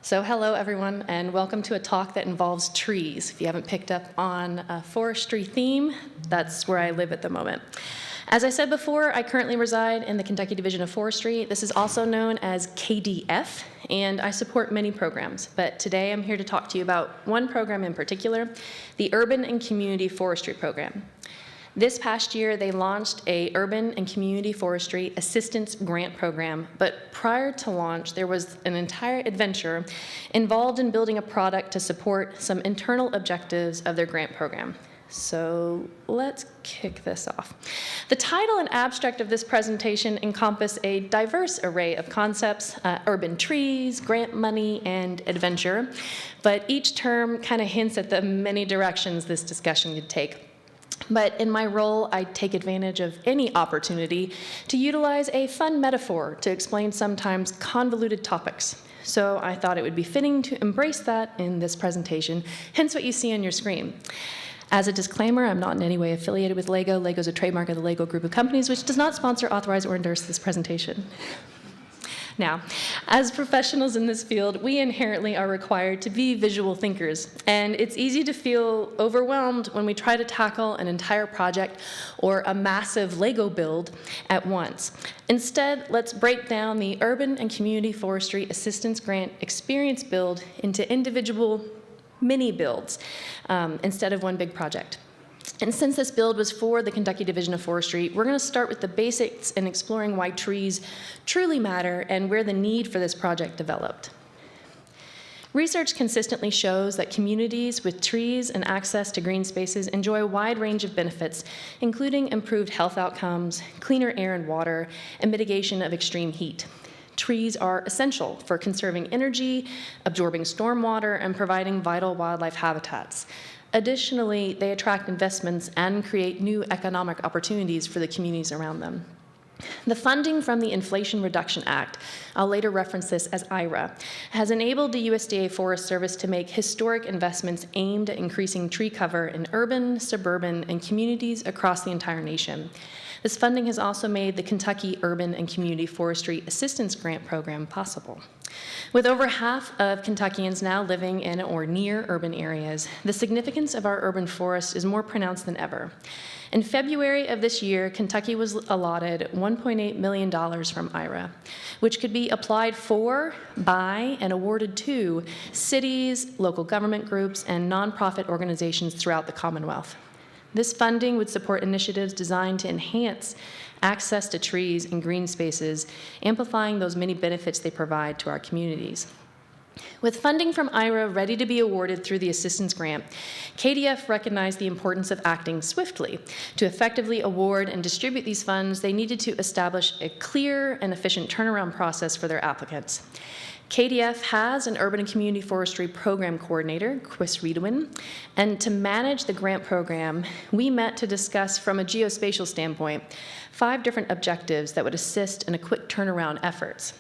So hello everyone, and welcome to a talk that involves trees. If you haven't picked up on a forestry theme, that's where I live at the moment. As I said before, I currently reside in the Kentucky Division of Forestry. This is also known as KDF, and I support many programs. But today I'm here to talk to you about one program in particular, the Urban and Community Forestry Program. This past year, they launched a Urban and Community Forestry Assistance Grant Program, but prior to launch, there was an entire adventure involved in building a product to support some internal objectives of their grant program. So let's kick this off. The title and abstract of this presentation encompass a diverse array of concepts, urban trees, grant money, and adventure, but each term kind of hints at the many directions this discussion could take. But in my role, I take advantage of any opportunity to utilize a fun metaphor to explain sometimes convoluted topics. So I thought it would be fitting to embrace that in this presentation, hence what you see on your screen. As a disclaimer, I'm not in any way affiliated with LEGO. LEGO is a trademark of the LEGO Group of Companies, which does not sponsor, authorize, or endorse this presentation. Now, as professionals in this field, we inherently are required to be visual thinkers, and it's easy to feel overwhelmed when we try to tackle an entire project or a massive Lego build at once. Instead, let's break down the Urban and Community Forestry Assistance Grant Experience build into individual mini builds instead of one big project. And since this build was for the Kentucky Division of Forestry, we're going to start with the basics and exploring why trees truly matter and where the need for this project developed. Research consistently shows that communities with trees and access to green spaces enjoy a wide range of benefits, including improved health outcomes, cleaner air and water, and mitigation of extreme heat. Trees are essential for conserving energy, absorbing stormwater, and providing vital wildlife habitats. Additionally, they attract investments and create new economic opportunities for the communities around them. The funding from the Inflation Reduction Act, I'll later reference this as IRA, has enabled the USDA Forest Service to make historic investments aimed at increasing tree cover in urban, suburban, and communities across the entire nation. This funding has also made the Kentucky Urban and Community Forestry Assistance Grant Program possible. With over half of Kentuckians now living in or near urban areas, the significance of our urban forests is more pronounced than ever. In February of this year, Kentucky was allotted $1.8 million from IRA, which could be applied for, by, and awarded to cities, local government groups, and nonprofit organizations throughout the Commonwealth. This funding would support initiatives designed to enhance access to trees and green spaces, amplifying those many benefits they provide to our communities. With funding from IRA ready to be awarded through the assistance grant, KDF recognized the importance of acting swiftly. To effectively award and distribute these funds, they needed to establish a clear and efficient turnaround process for their applicants. KDF has an Urban and Community Forestry Program Coordinator, Chris Riedwin, and to manage the grant program, we met to discuss from a geospatial standpoint 5 different objectives that would assist in a quick turnaround efforts.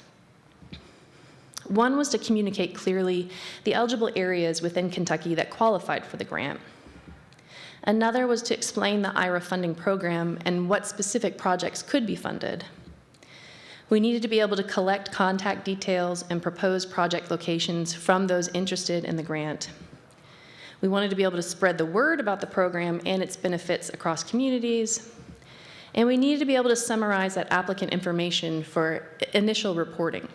One was to communicate clearly the eligible areas within Kentucky that qualified for the grant. Another was to explain the IRA funding program and what specific projects could be funded. We needed to be able to collect contact details and propose project locations from those interested in the grant. We wanted to be able to spread the word about the program and its benefits across communities. And we needed to be able to summarize that applicant information for initial reporting.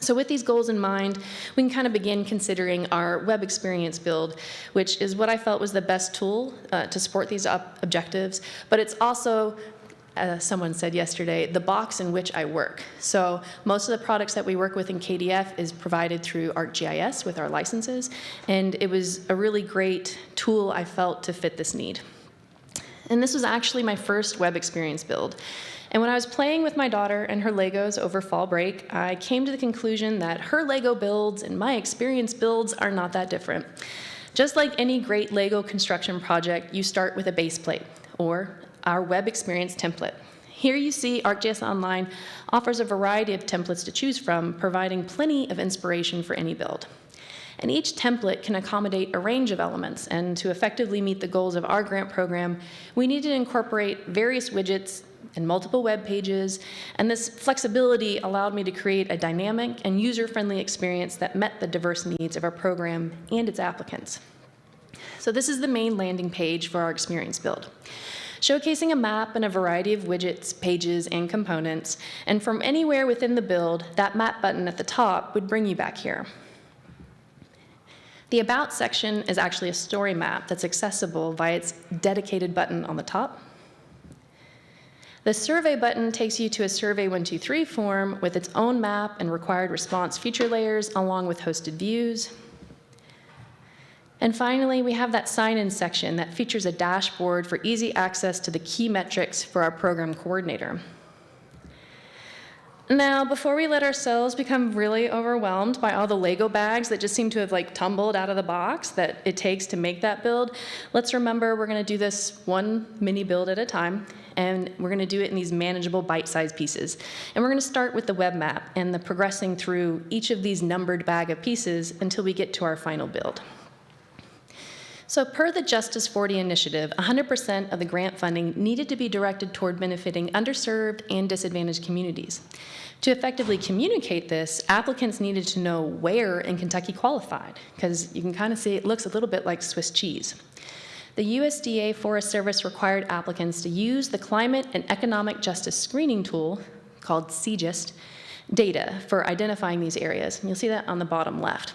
So with these goals in mind, we can kind of begin considering our web experience build, which is what I felt was the best tool to support these objectives, but it's also, as someone said yesterday, the box in which I work. So most of the products that we work with in KDF is provided through ArcGIS with our licenses, and it was a really great tool I felt to fit this need. And this was actually my first web experience build. And when I was playing with my daughter and her Legos over fall break, I came to the conclusion that her Lego builds and my experience builds are not that different. Just like any great Lego construction project, you start with a base plate, or our web experience template. Here you see ArcGIS Online offers a variety of templates to choose from, providing plenty of inspiration for any build. And each template can accommodate a range of elements, and to effectively meet the goals of our grant program, we need to incorporate various widgets and multiple web pages, and this flexibility allowed me to create a dynamic and user-friendly experience that met the diverse needs of our program and its applicants. So this is the main landing page for our experience build, showcasing a map and a variety of widgets, pages, and components, and from anywhere within the build, that map button at the top would bring you back here. The About section is actually a story map that's accessible via its dedicated button on the top. The Survey button takes you to a Survey 123 form with its own map and required response feature layers along with hosted views. And finally, we have that sign-in section that features a dashboard for easy access to the key metrics for our program coordinator. Now, before we let ourselves become really overwhelmed by all the Lego bags that just seem to have tumbled out of the box that it takes to make that build, let's remember we're going to do this one mini build at a time, and we're going to do it in these manageable bite-sized pieces. And we're going to start with the web map and the progressing through each of these numbered bag of pieces until we get to our final build. So per the Justice 40 initiative, 100% of the grant funding needed to be directed toward benefiting underserved and disadvantaged communities. To effectively communicate this, applicants needed to know where in Kentucky qualified, because you can kind of see it looks a little bit like Swiss cheese. The USDA Forest Service required applicants to use the Climate and Economic Justice Screening Tool, called CGIST, data for identifying these areas. And you'll see that on the bottom left.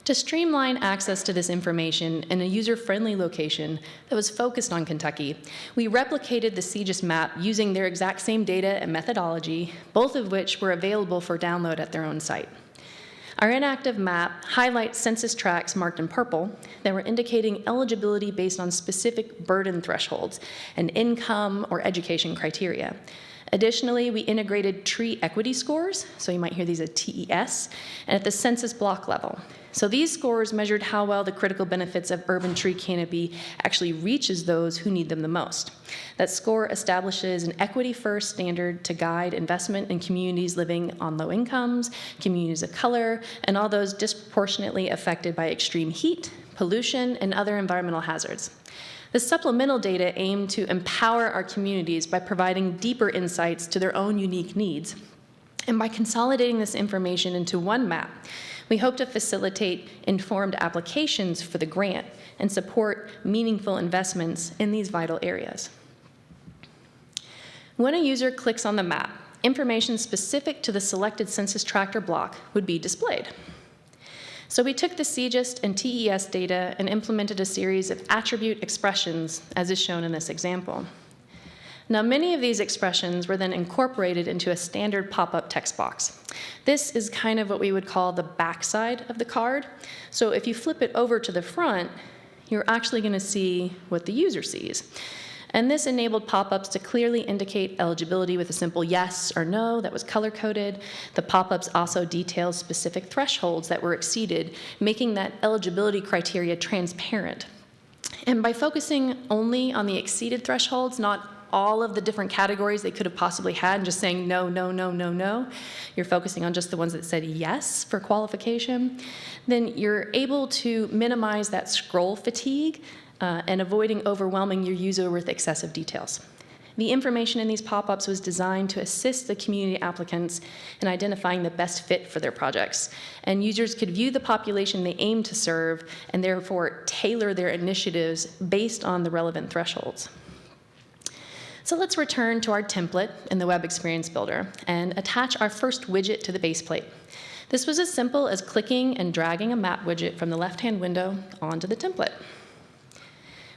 To streamline access to this information in a user-friendly location that was focused on Kentucky, we replicated the CGIS map using their exact same data and methodology, both of which were available for download at their own site. Our inactive map highlights census tracts marked in purple that were indicating eligibility based on specific burden thresholds and income or education criteria. Additionally, we integrated tree equity scores, so you might hear these as TES, and at the census block level. So these scores measured how well the critical benefits of urban tree canopy actually reaches those who need them the most. That score establishes an equity-first standard to guide investment in communities living on low incomes, communities of color, and all those disproportionately affected by extreme heat, pollution, and other environmental hazards. The supplemental data aim to empower our communities by providing deeper insights to their own unique needs. And by consolidating this information into one map, we hope to facilitate informed applications for the grant and support meaningful investments in these vital areas. When a user clicks on the map, information specific to the selected census tract or block would be displayed. So we took the CGIST and TES data and implemented a series of attribute expressions, as is shown in this example. Now, many of these expressions were then incorporated into a standard pop-up text box. This is kind of what we would call the backside of the card. So if you flip it over to the front, you're actually going to see what the user sees. And this enabled pop-ups to clearly indicate eligibility with a simple yes or no that was color-coded. The pop-ups also detail specific thresholds that were exceeded, making that eligibility criteria transparent. And by focusing only on the exceeded thresholds, not all of the different categories they could have possibly had, and just saying no, no, no, no, no, you're focusing on just the ones that said yes for qualification, then you're able to minimize that scroll fatigue and avoiding overwhelming your user with excessive details. The information in these pop-ups was designed to assist the community applicants in identifying the best fit for their projects. And users could view the population they aim to serve and therefore tailor their initiatives based on the relevant thresholds. So let's return to our template in the Web Experience Builder and attach our first widget to the base plate. This was as simple as clicking and dragging a map widget from the left-hand window onto the template.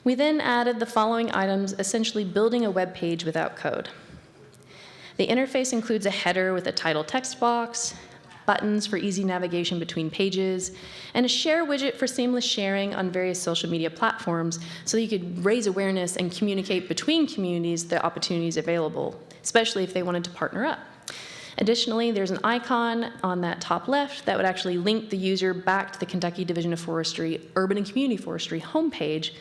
We then added the following items, essentially building a web page without code. The interface includes a header with a title text box, buttons for easy navigation between pages, and a share widget for seamless sharing on various social media platforms so that you could raise awareness and communicate between communities the opportunities available, especially if they wanted to partner up. Additionally, there's an icon on that top left that would actually link the user back to the Kentucky Division of Forestry Urban and Community Forestry homepage.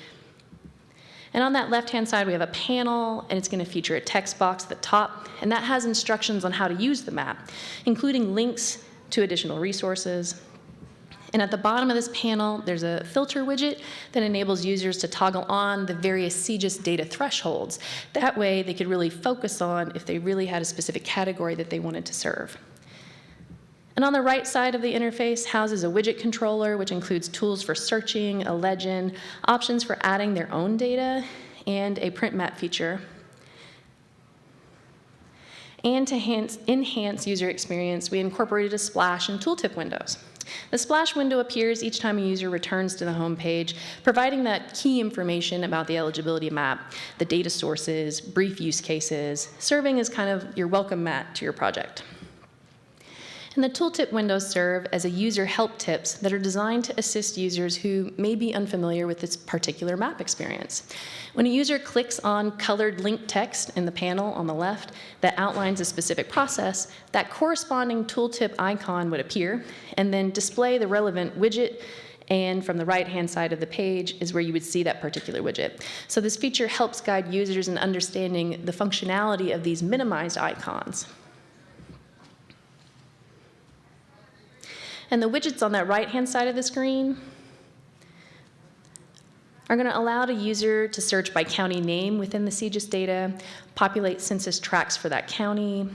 And on that left-hand side, we have a panel, and it's going to feature a text box at the top, and that has instructions on how to use the map, including links to additional resources. And at the bottom of this panel, there's a filter widget that enables users to toggle on the various CGIS data thresholds. That way, they could really focus on if they really had a specific category that they wanted to serve. And on the right side of the interface houses a widget controller, which includes tools for searching, a legend, options for adding their own data, and a print map feature. And to enhance user experience, we incorporated a splash and tooltip windows. The splash window appears each time a user returns to the home page, providing that key information about the eligibility map, the data sources, brief use cases, serving as kind of your welcome mat to your project. And the tooltip windows serve as a user help tips that are designed to assist users who may be unfamiliar with this particular map experience. When a user clicks on colored linked text in the panel on the left that outlines a specific process, that corresponding tooltip icon would appear and then display the relevant widget, and from the right-hand side of the page is where you would see that particular widget. So this feature helps guide users in understanding the functionality of these minimized icons. And the widgets on that right-hand side of the screen are going to allow the user to search by county name within the CGIS data, populate census tracts for that county,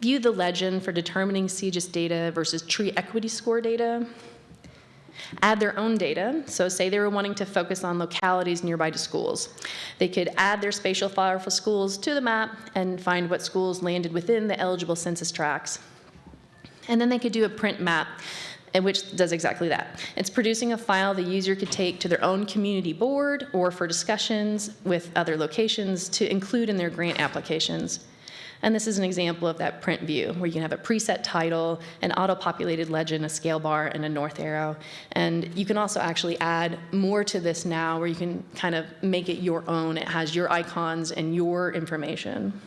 view the legend for determining CGIS data versus tree equity score data, add their own data. So say they were wanting to focus on localities nearby to schools. They could add their spatial file for schools to the map and find what schools landed within the eligible census tracts. And then they could do a print map, which does exactly that. It's producing a file the user could take to their own community board or for discussions with other locations to include in their grant applications. And this is an example of that print view, where you can have a preset title, an auto-populated legend, a scale bar, and a north arrow. And you can also actually add more to this now, where you can kind of make it your own. It has your icons and your information.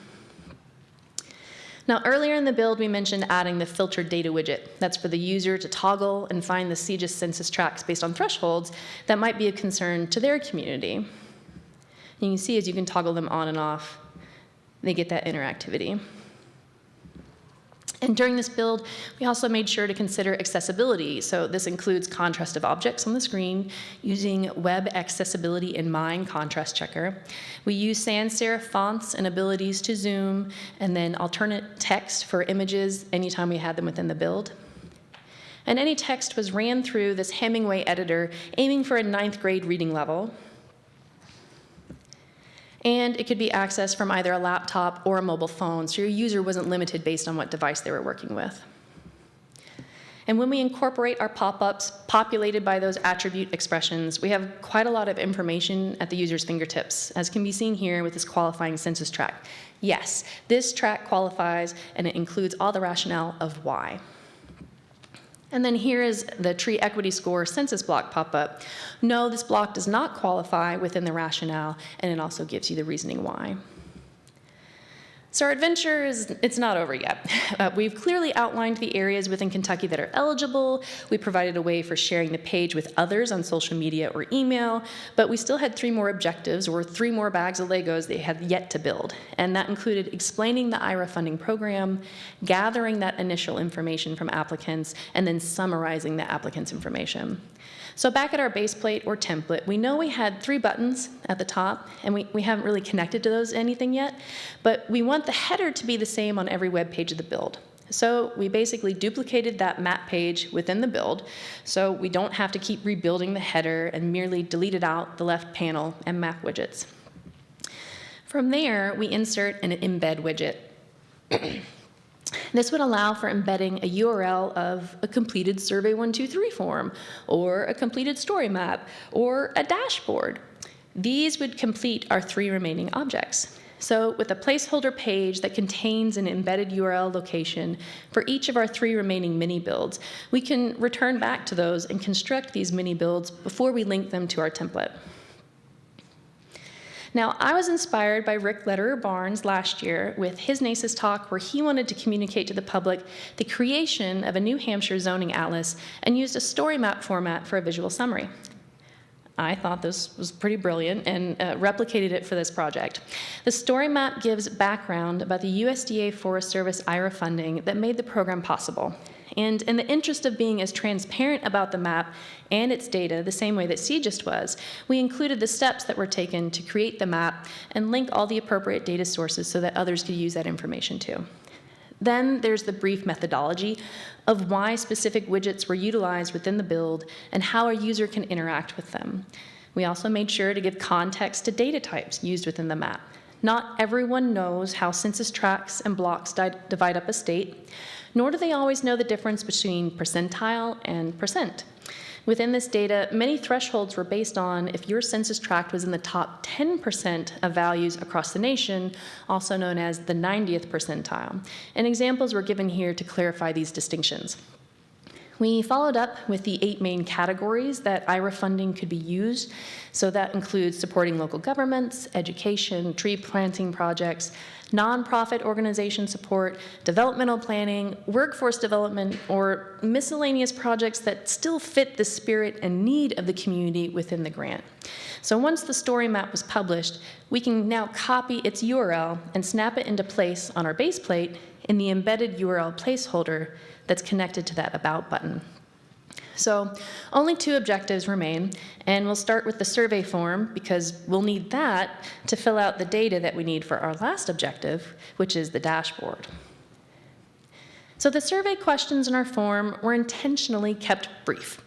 Now, earlier in the build, we mentioned adding the filtered data widget. That's for the user to toggle and find the CGIS census tracts based on thresholds that might be of concern to their community. And you can see as you can toggle them on and off, they get that interactivity. And during this build, we also made sure to consider accessibility. So this includes contrast of objects on the screen using Web Accessibility in Mind Contrast Checker. We use sans serif fonts and abilities to zoom, and then alternate text for images anytime we had them within the build. And any text was ran through this Hemingway editor, aiming for a 9th grade reading level. And it could be accessed from either a laptop or a mobile phone, so your user wasn't limited based on what device they were working with. And when we incorporate our pop-ups populated by those attribute expressions, we have quite a lot of information at the user's fingertips, as can be seen here with this qualifying census tract. Yes, this tract qualifies, and it includes all the rationale of why. And then here is the tree equity score census block pop-up. No, this block does not qualify within the rationale, and it also gives you the reasoning why. So our adventure it's not over yet. We've clearly outlined the areas within Kentucky that are eligible. We provided a way for sharing the page with others on social media or email, but we still had 3 more objectives, or 3 more bags of Legos they had yet to build. And that included explaining the IRA funding program, gathering that initial information from applicants, and then summarizing the applicant's information. So back at our base plate or template, we know we had 3 buttons at the top, and we haven't really connected to those anything yet, but we want the header to be the same on every web page of the build. So we basically duplicated that map page within the build, so we don't have to keep rebuilding the header and merely deleted out the left panel and map widgets. From there, we insert an embed widget. This would allow for embedding a URL of a completed Survey 123 form, or a completed StoryMap, or a dashboard. These would complete our 3 remaining objects. So with a placeholder page that contains an embedded URL location for each of our 3 remaining mini builds, we can return back to those and construct these mini builds before we link them to our template. Now, I was inspired by Rick Lederer-Barnes last year with his NACIS talk, where he wanted to communicate to the public the creation of a New Hampshire zoning atlas and used a StoryMap format for a visual summary. I thought this was pretty brilliant and replicated it for this project. The StoryMap gives background about the USDA Forest Service IRA funding that made the program possible. And in the interest of being as transparent about the map and its data, the same way that CGIST was, we included the steps that were taken to create the map and link all the appropriate data sources so that others could use that information too. Then there's the brief methodology of why specific widgets were utilized within the build and how a user can interact with them. We also made sure to give context to data types used within the map. Not everyone knows how census tracts and blocks divide up a state, nor do they always know the difference between percentile and percent. Within this data, many thresholds were based on if your census tract was in the top 10% of values across the nation, also known as the 90th percentile. And examples were given here to clarify these distinctions. We followed up with the 8 main categories that IRA funding could be used. So that includes supporting local governments, education, tree planting projects, nonprofit organization support, developmental planning, workforce development, or miscellaneous projects that still fit the spirit and need of the community within the grant. So once the story map was published, we can now copy its URL and snap it into place on our base plate in the embedded URL placeholder that's connected to that About button. So only 2 objectives remain, and we'll start with the survey form because we'll need that to fill out the data that we need for our last objective, which is the dashboard. So the survey questions in our form were intentionally kept brief.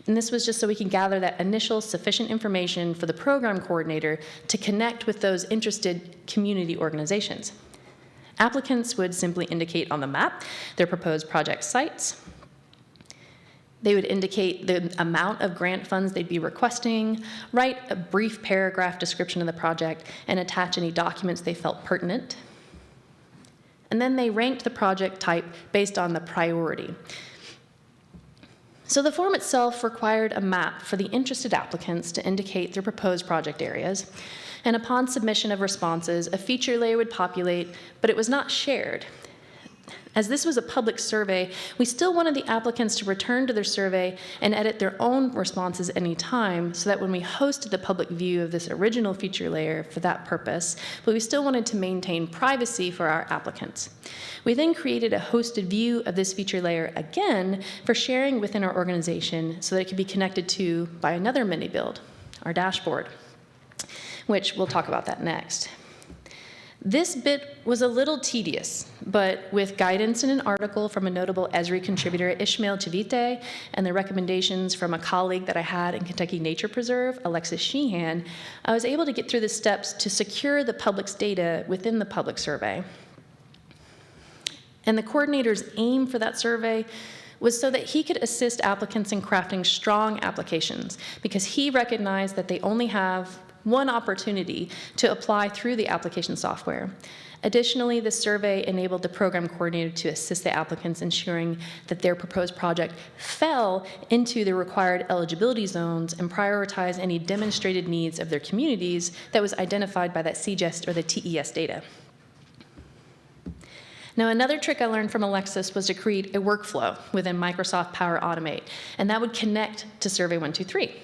And this was just so we can gather that initial sufficient information for the program coordinator to connect with those interested community organizations. Applicants would simply indicate on the map their proposed project sites. They would indicate the amount of grant funds they'd be requesting, write a brief paragraph description of the project, and attach any documents they felt pertinent. And then they ranked the project type based on the priority. So the form itself required a map for the interested applicants to indicate their proposed project areas. And upon submission of responses, a feature layer would populate, but it was not shared. As this was a public survey, we still wanted the applicants to return to their survey and edit their own responses any time so that when we hosted the public view of this original feature layer for that purpose, but we still wanted to maintain privacy for our applicants. We then created a hosted view of this feature layer again for sharing within our organization so that it could be connected to by another mini build, our dashboard, which we'll talk about that next. This bit was a little tedious, but with guidance in an article from a notable Esri contributor, Ishmael Chavite, and the recommendations from a colleague that I had in Kentucky Nature Preserve, Alexis Sheehan, I was able to get through the steps to secure the public's data within the public survey. And the coordinator's aim for that survey was so that he could assist applicants in crafting strong applications, because he recognized that they only have one opportunity to apply through the application software. Additionally, the survey enabled the program coordinator to assist the applicants, ensuring that their proposed project fell into the required eligibility zones and prioritize any demonstrated needs of their communities that was identified by that CGIST or the TES data. Now, another trick I learned from Alexis was to create a workflow within Microsoft Power Automate, and that would connect to Survey 123.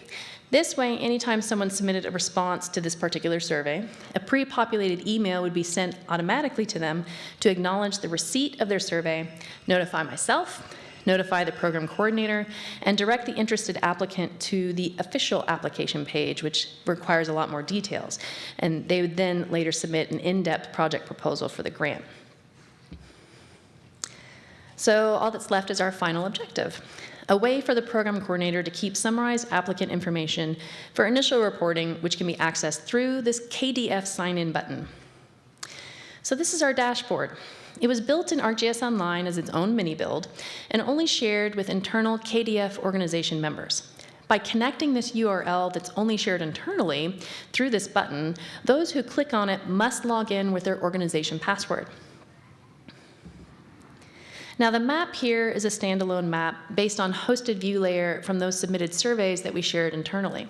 This way, anytime someone submitted a response to this particular survey, a pre-populated email would be sent automatically to them to acknowledge the receipt of their survey, notify myself, notify the program coordinator, and direct the interested applicant to the official application page, which requires a lot more details. And they would then later submit an in-depth project proposal for the grant. So all that's left is our final objective: a way for the program coordinator to keep summarized applicant information for initial reporting, which can be accessed through this KDF sign-in button. So this is our dashboard. It was built in ArcGIS Online as its own mini build and only shared with internal KDF organization members. By connecting this URL that's only shared internally through this button, those who click on it must log in with their organization password. Now, the map here is a standalone map based on hosted view layer from those submitted surveys that we shared internally.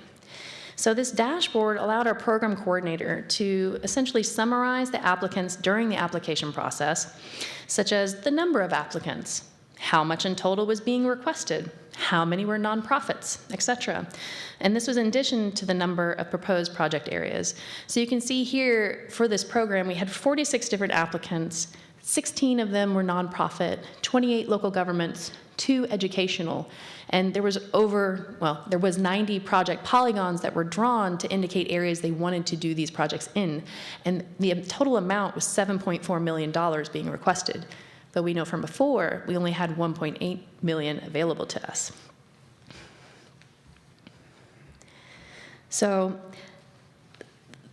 So this dashboard allowed our program coordinator to essentially summarize the applicants during the application process, such as the number of applicants, how much in total was being requested, how many were nonprofits, etc. And this was in addition to the number of proposed project areas. So you can see here for this program, we had 46 different applicants, 16 of them were nonprofit, 28 local governments, 2 educational, and there was 90 project polygons that were drawn to indicate areas they wanted to do these projects in, and the total amount was $7.4 million being requested. But we know from before, we only had $1.8 million available to us. So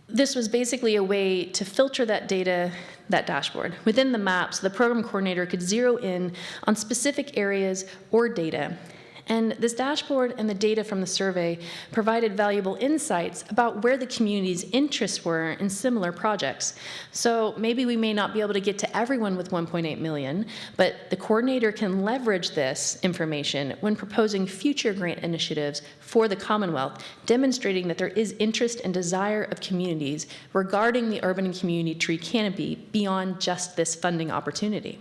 this was basically a way to filter that data, that dashboard. Within the maps, the program coordinator could zero in on specific areas or data. And this dashboard and the data from the survey provided valuable insights about where the community's interests were in similar projects. So maybe we may not be able to get to everyone with 1.8 million, but the coordinator can leverage this information when proposing future grant initiatives for the Commonwealth, demonstrating that there is interest and desire of communities regarding the urban and community tree canopy beyond just this funding opportunity.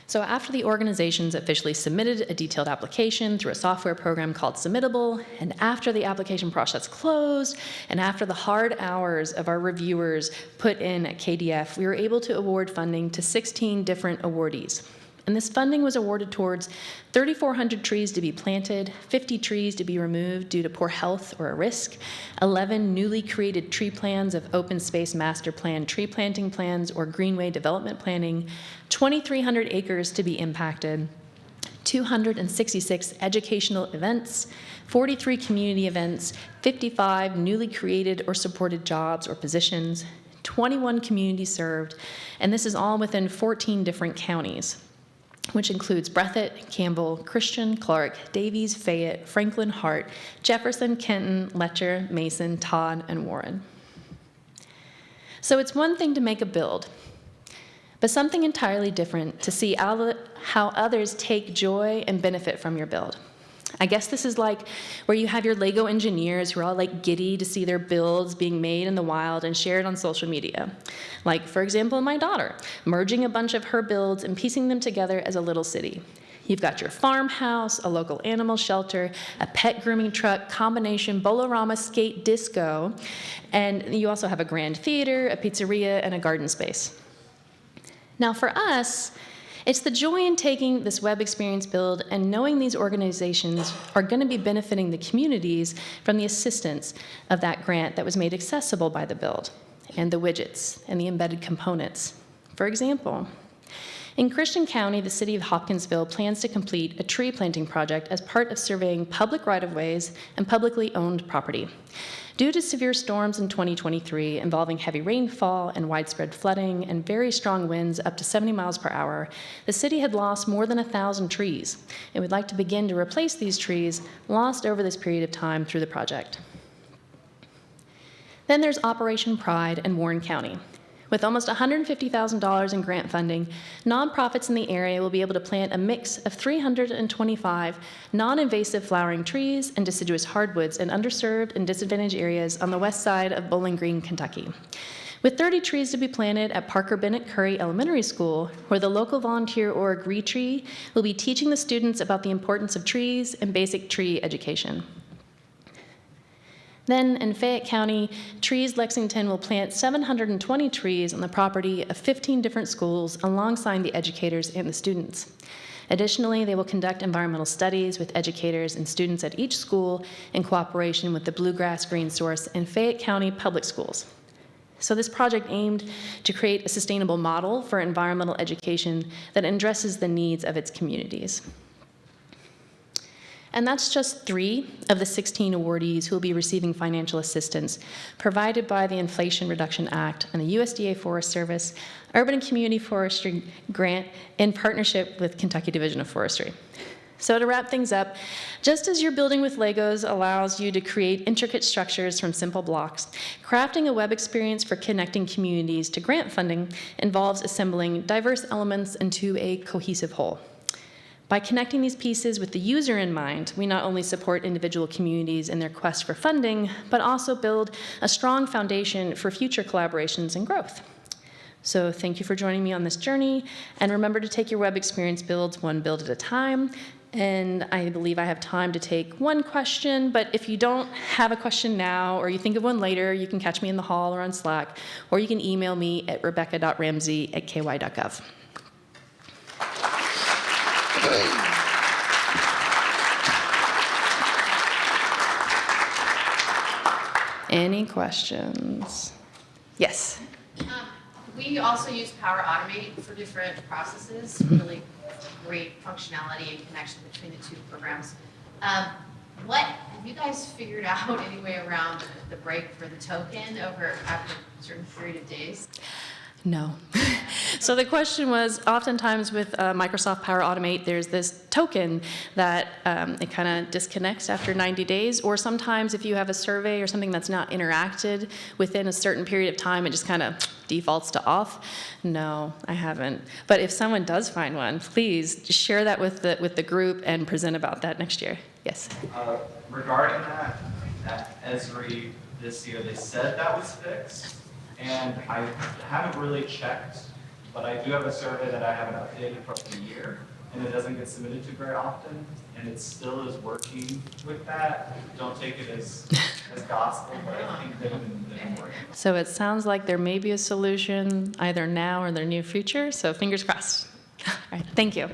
So after the organizations officially submitted a detailed application through a software program called Submittable, and after the application process closed, and after the hard hours of our reviewers put in at KDF, we were able to award funding to 16 different awardees. And this funding was awarded towards 3,400 trees to be planted, 50 trees to be removed due to poor health or a risk, 11 newly created tree plans of open space master plan tree planting plans or greenway development planning, 2,300 acres to be impacted, 266 educational events, 43 community events, 55 newly created or supported jobs or positions, 21 communities served, and this is all within 14 different counties, which includes Breathitt, Campbell, Christian, Clark, Davies, Fayette, Franklin, Hart, Jefferson, Kenton, Letcher, Mason, Todd, and Warren. So it's one thing to make a build, but something entirely different to see how others take joy and benefit from your build. I guess this is like where you have your Lego engineers who are all like giddy to see their builds being made in the wild and shared on social media. Like, for example, my daughter, merging a bunch of her builds and piecing them together as a little city. You've got your farmhouse, a local animal shelter, a pet grooming truck, combination Bolorama skate disco, and you also have a grand theater, a pizzeria, and a garden space. Now for us, it's the joy in taking this web experience build and knowing these organizations are going to be benefiting the communities from the assistance of that grant that was made accessible by the build, and the widgets and the embedded components. For example, in Christian County, the city of Hopkinsville plans to complete a tree planting project as part of surveying public right-of-ways and publicly owned property. Due to severe storms in 2023 involving heavy rainfall and widespread flooding and very strong winds up to 70 miles per hour, the city had lost more than 1,000 trees, and we'd like to begin to replace these trees lost over this period of time through the project. Then there's Operation Pride in Warren County. With almost $150,000 in grant funding, nonprofits in the area will be able to plant a mix of 325 non-invasive flowering trees and deciduous hardwoods in underserved and disadvantaged areas on the west side of Bowling Green, Kentucky. With 30 trees to be planted at Parker Bennett Curry Elementary School, where the local volunteer org Retree will be teaching the students about the importance of trees and basic tree education. Then in Fayette County, Trees Lexington will plant 720 trees on the property of 15 different schools alongside the educators and the students. Additionally, they will conduct environmental studies with educators and students at each school in cooperation with the Bluegrass Green Source and Fayette County Public Schools. So this project aimed to create a sustainable model for environmental education that addresses the needs of its communities. And that's just 3 of the 16 awardees who will be receiving financial assistance provided by the Inflation Reduction Act and the USDA Forest Service Urban and Community Forestry Grant in partnership with Kentucky Division of Forestry. So to wrap things up, just as your building with Legos allows you to create intricate structures from simple blocks, crafting a web experience for connecting communities to grant funding involves assembling diverse elements into a cohesive whole. By connecting these pieces with the user in mind, we not only support individual communities in their quest for funding, but also build a strong foundation for future collaborations and growth. So thank you for joining me on this journey, and remember to take your web experience builds one build at a time. And I believe I have time to take one question, but if you don't have a question now or you think of one later, you can catch me in the hall or on Slack, or you can email me at rebecca.ramsey@ky.gov. Any questions? Yes. We also use Power Automate for different processes, really great functionality and connection between the two programs. What have you guys figured out any way around the break for the token over after a certain period of days? No. So the question was, oftentimes with Microsoft Power Automate, there's this token that it kind of disconnects after 90 days, or sometimes if you have a survey or something that's not interacted within a certain period of time, it just kind of defaults to off. No, I haven't. But if someone does find one, please just share that with the group and present about that next year. Yes. Regarding that, at Esri this year, they said that was fixed. And I haven't really checked, but I do have a survey that I haven't updated for a year, and it doesn't get submitted to very often, and it still is working with that. Don't take it as gospel, but I think they've been working. So it sounds like there may be a solution either now or in the near future, so fingers crossed. All right, thank you.